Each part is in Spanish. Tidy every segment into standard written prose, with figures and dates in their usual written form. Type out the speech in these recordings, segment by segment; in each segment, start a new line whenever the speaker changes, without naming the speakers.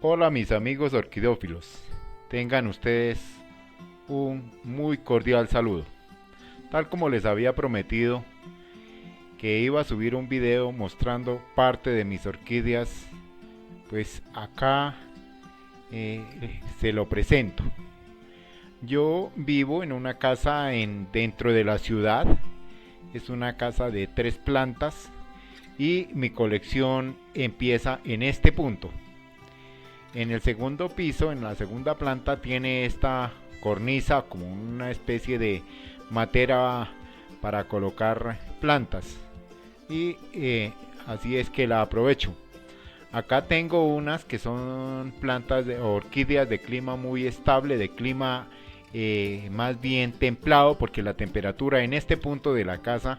Hola mis amigos orquidófilos, tengan ustedes un muy cordial saludo. Tal como les había prometido que iba a subir un video mostrando parte de mis orquídeas, pues acá se lo presento. Yo vivo en una casa dentro de la ciudad, es una casa de 3 plantas y mi colección empieza en este punto. En el segundo piso, en la segunda planta, tiene esta cornisa como una especie de matera para colocar plantas. Y así es que la aprovecho. Acá tengo unas que son plantas de orquídeas de clima muy estable, de clima más bien templado, porque la temperatura en este punto de la casa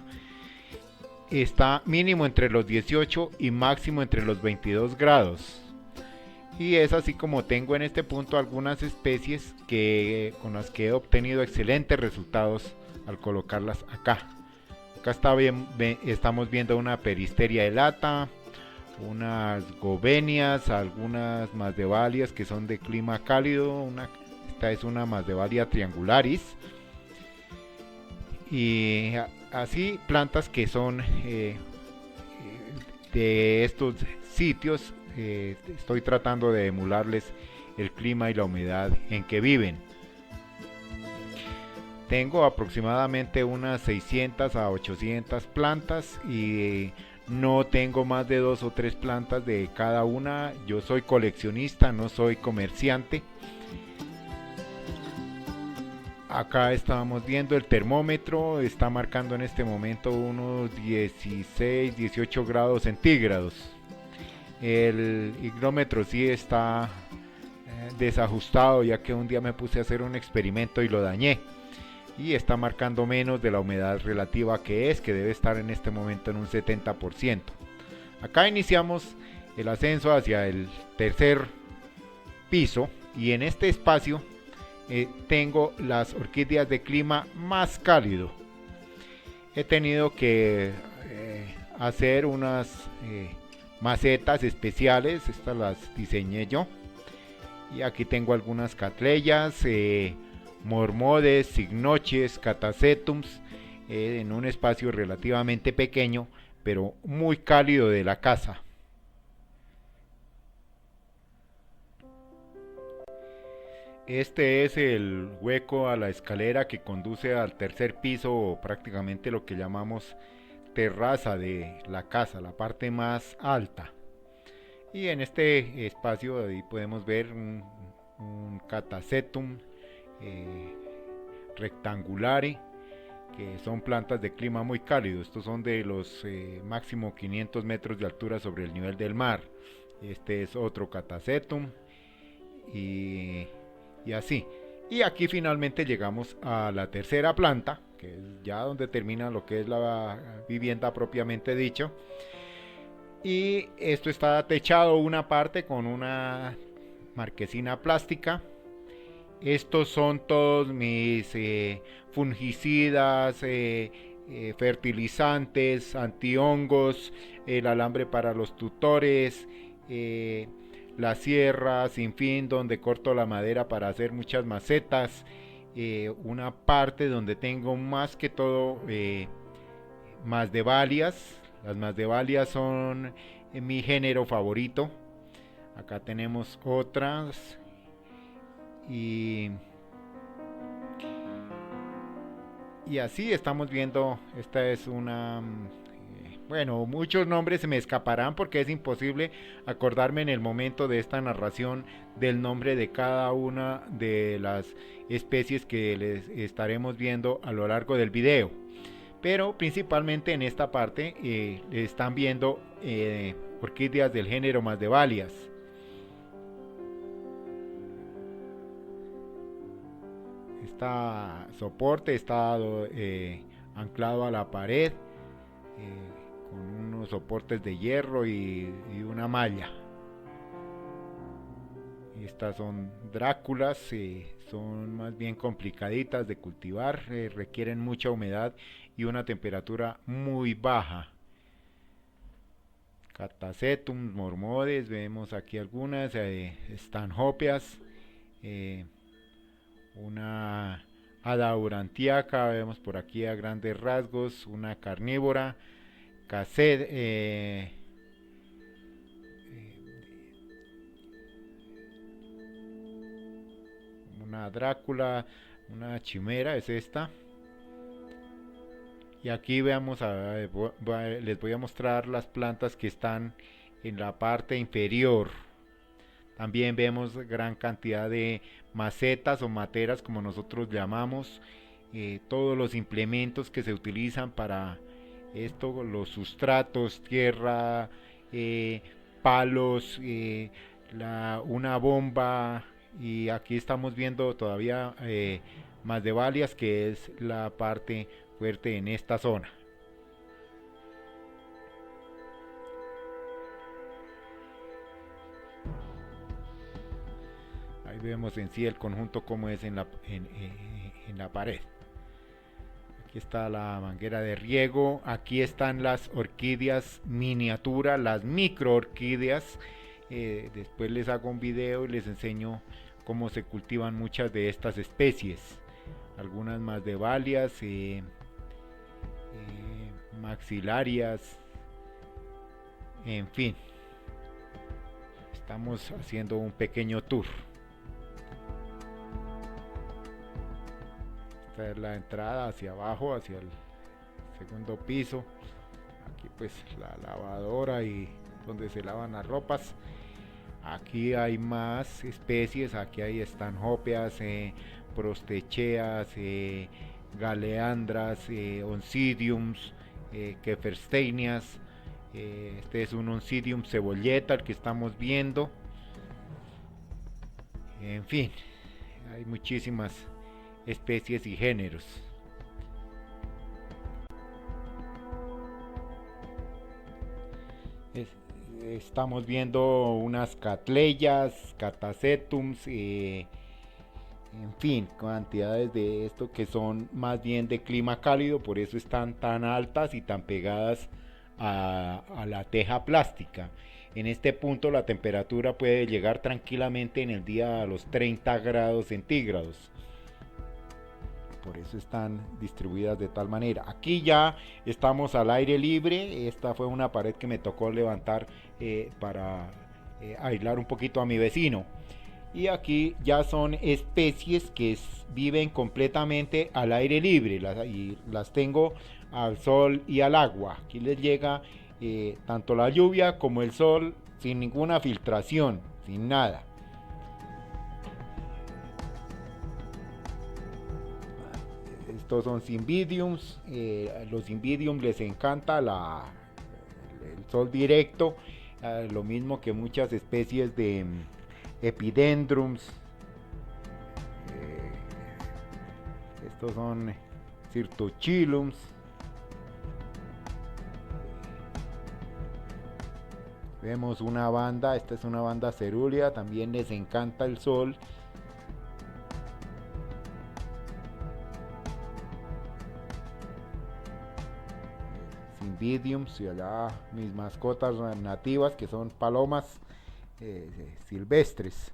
está mínimo entre los 18 y máximo entre los 22 grados. Y es así como tengo en este punto algunas especies con las que he obtenido excelentes resultados al colocarlas acá. Acá estamos viendo una peristeria elata, unas gobenias, algunas masdevalias que son de clima cálido. Esta es una masdevalia triangularis. Y así plantas que son de estos sitios. Estoy tratando de emularles el clima y la humedad en que viven. Tengo aproximadamente unas 600 a 800 plantas y no tengo más de 2 o 3 plantas de cada una. Yo soy coleccionista, no soy comerciante. Acá estamos viendo el termómetro, está marcando en este momento unos 16, 18 grados centígrados. El higrómetro sí está desajustado, ya que un día me puse a hacer un experimento y lo dañé. Y está marcando menos de la humedad relativa que debe estar en este momento en un 70%. Acá iniciamos el ascenso hacia el tercer piso y en este espacio tengo las orquídeas de clima más cálido. He tenido que hacer unas macetas especiales, estas las diseñé yo. Y aquí tengo algunas catleyas, mormodes, signoches, catacetums, en un espacio relativamente pequeño, pero muy cálido de la casa. Este es el hueco a la escalera que conduce al tercer piso, o prácticamente lo que llamamos terraza de la casa, la parte más alta. Y en este espacio ahí podemos ver un catacetum eh, rectangulare, que son plantas de clima muy cálido. Estos son de los máximo 500 metros de altura sobre el nivel del mar. Este es otro catacetum y, y así. Y aquí finalmente llegamos a la tercera planta, que es ya donde termina lo que es la vivienda propiamente dicho. Y esto está techado una parte con una marquesina plástica. Estos son todos mis fungicidas, fertilizantes, antihongos, el alambre para los tutores, la sierra sin fin donde corto la madera para hacer muchas macetas, una parte donde tengo más que todo masdevalias. Las masdevalias son mi género favorito. Acá tenemos otras y así estamos viendo. Esta es una bueno, muchos nombres se me escaparán porque es imposible acordarme en el momento de esta narración del nombre de cada una de las especies que les estaremos viendo a lo largo del video. Pero principalmente en esta parte están viendo orquídeas del género masdevalias. Este soporte está anclado a la pared con unos soportes de hierro y una malla. Estas son dráculas, son más bien complicaditas de cultivar, requieren mucha humedad y una temperatura muy baja. Catasetum, mormodes, vemos aquí algunas, stanhopeas, una hada urantiaca, vemos por aquí a grandes rasgos, una carnívora, cased, una drácula, una chimera es esta. Y aquí veamos, les voy a mostrar las plantas que están en la parte inferior. También vemos gran cantidad de macetas o materas, como nosotros llamamos, todos los implementos que se utilizan para esto, los sustratos, tierra, palos, una bomba, y aquí estamos viendo todavía más de Masdevallias, que es la parte fuerte en esta zona. Ahí vemos en sí el conjunto como es en la pared. Aquí está la manguera de riego. Aquí están las orquídeas miniatura, las micro orquídeas. Después les hago un video y les enseño cómo se cultivan muchas de estas especies. Algunas Masdevallias, maxilarias, en fin. Estamos haciendo un pequeño tour. Esta es la entrada hacia abajo, hacia el segundo piso. Aquí pues la lavadora y donde se lavan las ropas. Aquí hay más especies, aquí hay stanhopeas, prostecheas, galeandras, oncidiums, kefersteinias. Este es un oncidium cebolleta, el que estamos viendo. En fin, hay muchísimas especies y géneros. Estamos viendo unas catleyas, catasetums, en fin, cantidades de esto que son más bien de clima cálido, por eso están tan altas y tan pegadas a la teja plástica. En este punto la temperatura puede llegar tranquilamente en el día a los 30 grados centígrados. Por eso están distribuidas de tal manera. Aquí ya estamos al aire libre. Esta fue una pared que me tocó levantar para aislar un poquito a mi vecino. Y aquí ya son especies que viven completamente al aire libre y las tengo al sol y al agua. Aquí les llega tanto la lluvia como el sol sin ninguna filtración, sin nada. Estos son cymbidiums. Los cymbidiums les encanta el sol directo, lo mismo que muchas especies de epidendrums. Estos son cirtochilums. Vemos una banda, esta es una banda cerúlea, también les encanta el sol. Cymbidiums, y allá mis mascotas nativas, que son palomas silvestres.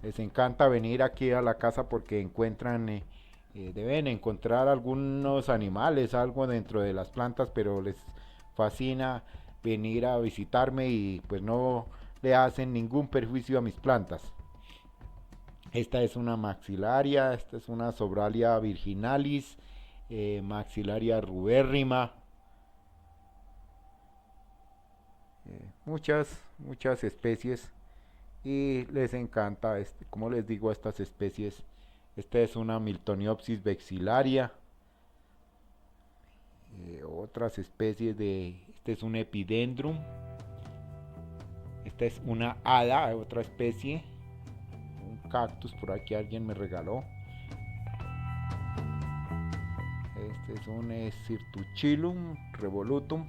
Les encanta venir aquí a la casa porque encuentran, deben encontrar algunos animales, algo dentro de las plantas, pero les fascina venir a visitarme y pues no le hacen ningún perjuicio a mis plantas. Esta es una maxilaria, esta es una Sobralia virginalis, maxilaria rubérrima. Muchas especies, y les encanta, como les digo, estas especies. Esta es una Miltoniopsis vexillaria. Otras especies este es un epidendrum. Esta es una hada, otra especie. Un cactus por aquí alguien me regaló. Este es un Cirtuchilum revolutum.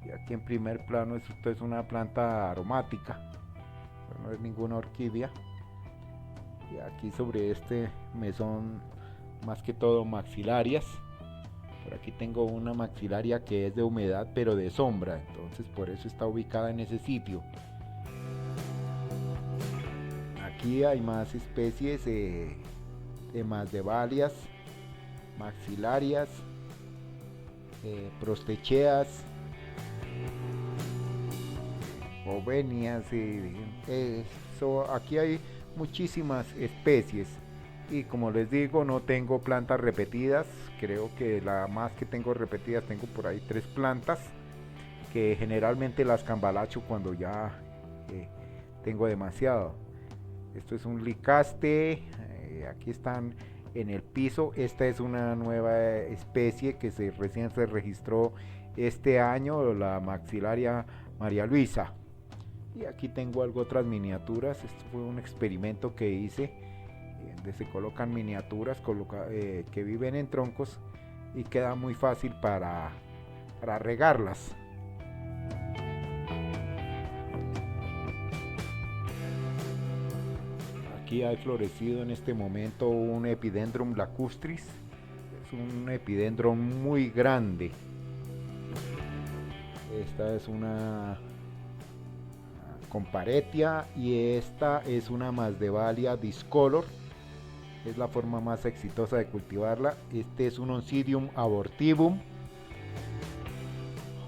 Y aquí en primer plano esto es una planta aromática, pero no es ninguna orquídea. Y aquí sobre este mesón más que todo maxilarias. Por aquí tengo una maxilaria que es de humedad pero de sombra, entonces por eso está ubicada en ese sitio. Aquí hay más especies de masdevallias, maxilarias, prostecheas, ovenias. Aquí hay muchísimas especies y como les digo, no tengo plantas repetidas. Creo que la más que tengo repetidas, tengo por ahí 3 plantas que generalmente las cambalacho cuando ya tengo demasiado. Esto es un licaste, aquí están en el piso. Esta es una nueva especie que recién se registró este año, la maxilaria María Luisa. Y aquí tengo otras miniaturas. Esto fue un experimento que hice, donde se colocan miniaturas que viven en troncos y queda muy fácil para regarlas. Aquí hay florecido en este momento un Epidendrum lacustris. Es un epidendrum muy grande. Esta es una comparetia y esta es una masdevallia discolor. Es la forma más exitosa de cultivarla. Este es un Oncidium abortivum.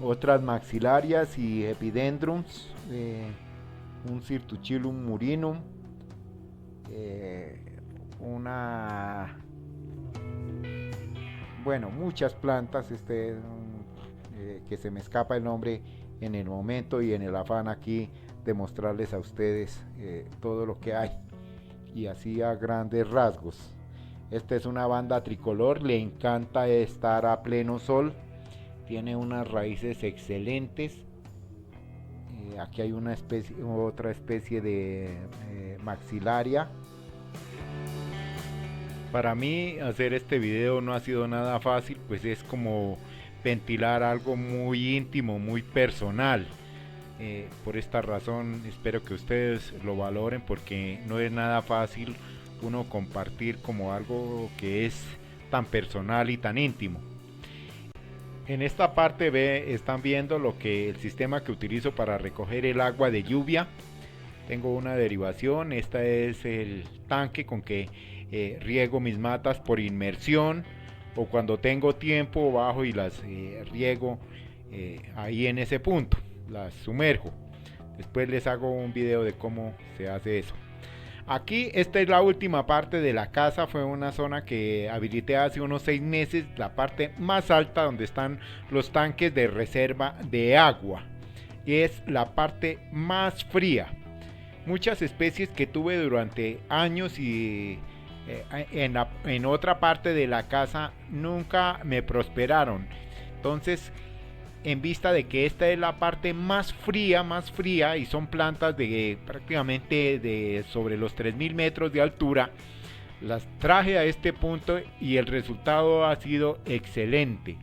Otras maxilarias y epidendrums, un Cirtuchilum murinum, muchas plantas, que se me escapa el nombre en el momento y en el afán aquí de mostrarles a ustedes todo lo que hay, y así a grandes rasgos. Esta es una banda tricolor, le encanta estar a pleno sol, tiene unas raíces excelentes. Aquí hay otra especie de maxilaria. Para mí hacer este video no ha sido nada fácil, pues es como ventilar algo muy íntimo, muy personal. Por esta razón espero que ustedes lo valoren, porque no es nada fácil uno compartir como algo que es tan personal y tan íntimo. En esta parte están viendo el sistema que utilizo para recoger el agua de lluvia. Tengo una derivación. Esta es el tanque con que riego mis matas por inmersión, o cuando tengo tiempo bajo y las riego ahí en ese punto, las sumerjo. Después les hago un video de cómo se hace eso. Aquí esta es la última parte de la casa. Fue una zona que habilité hace unos 6 meses, la parte más alta donde están los tanques de reserva de agua, y es la parte más fría. Muchas especies que tuve durante años y en otra parte de la casa nunca me prosperaron. Entonces, en vista de que esta es la parte más fría, y son plantas de prácticamente de sobre los 3000 metros de altura, las traje a este punto y el resultado ha sido excelente.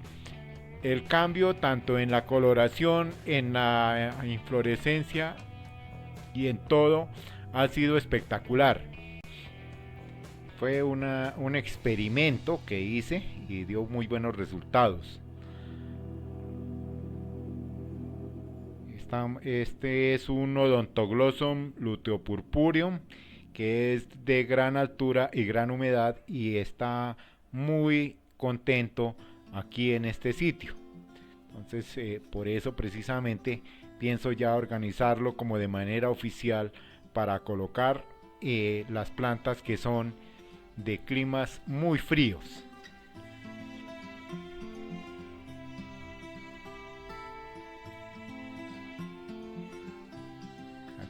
El cambio tanto en la coloración, en la inflorescencia y en todo ha sido espectacular. Fue un experimento que hice y dio muy buenos resultados. Este es un Odontoglossum luteopurpureum, que es de gran altura y gran humedad, y está muy contento aquí en este sitio. Entonces por eso precisamente pienso ya organizarlo como de manera oficial para colocar las plantas que son de climas muy fríos.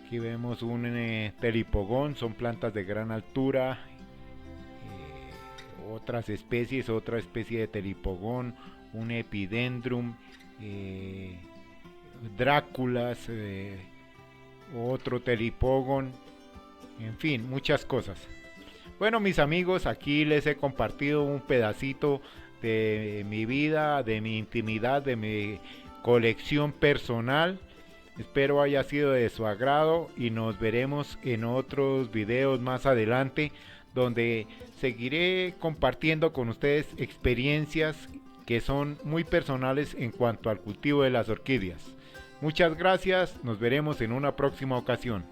Aquí vemos un telipogón, son plantas de gran altura. Otras especies, otra especie de telipogón, un epidendrum, dráculas, otro telipogón, en fin, muchas cosas. Bueno, mis amigos, aquí les he compartido un pedacito de mi vida, de mi intimidad, de mi colección personal. Espero haya sido de su agrado y nos veremos en otros videos más adelante, donde seguiré compartiendo con ustedes experiencias que son muy personales en cuanto al cultivo de las orquídeas. Muchas gracias, nos veremos en una próxima ocasión.